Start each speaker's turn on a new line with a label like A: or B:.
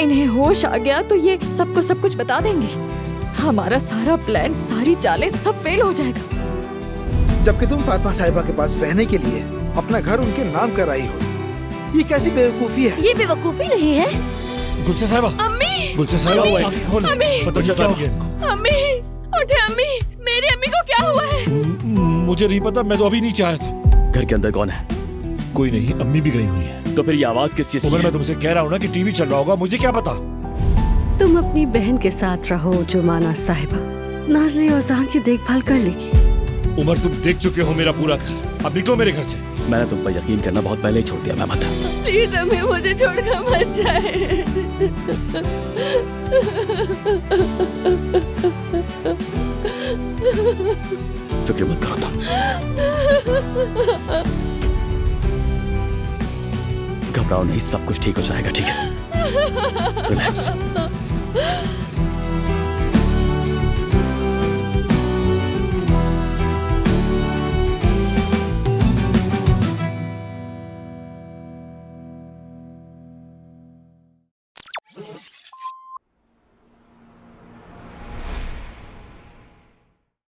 A: इन्हें होश आ गया तो ये सबको सब कुछ बता देंगी। हमारा सारा प्लान, सारी चालें सब फेल हो जाएगा।
B: जबकि तुम फातिमा साहिबा के पास रहने के लिए अपना घर उनके नाम कराई हो। ये कैसी बेवकूफी है?
C: ये बेवकूफी नहीं है।
D: गुलशन साहिबा,
A: अम्मी,
D: गुलशन साहिबा, आंखें खोलें।
A: अम्मी,
D: बताइए क्या हो गया इनको?
A: अम्मी, उठे अम्मी, मेरी अम्मी को क्या हुआ है?
D: मुझे नहीं पता, मैं तो अभी नीचे आया था।
E: घर के अंदर कौन है?
D: कोई नहीं, अम्मी भी गई हुई है।
E: तो फिर ये आवाज किस चीज की
D: उमर,
E: है?
D: मैं तुमसे कह रहा हूँ ना कि टीवी चल रहा होगा, मुझे क्या पता।
C: तुम अपनी बहन के साथ रहो जुमाना साहिबा, नाज़ली और जहां की देखभाल कर लेगी।
D: उमर, तुम देख चुके हो मेरा पूरा घर, अब निकलो मेरे घर से।
E: मैंने तुम पर यकीन करना बहुत पहले ही छोड़ दिया मेहमद।
A: प्लीज अम्मी, मुझे छोड़कर मत जाए।
E: फिक्र मत करो तुम, घबराओ नहीं, सब कुछ ठीक हो जाएगा, ठीक है? रिलैक्स।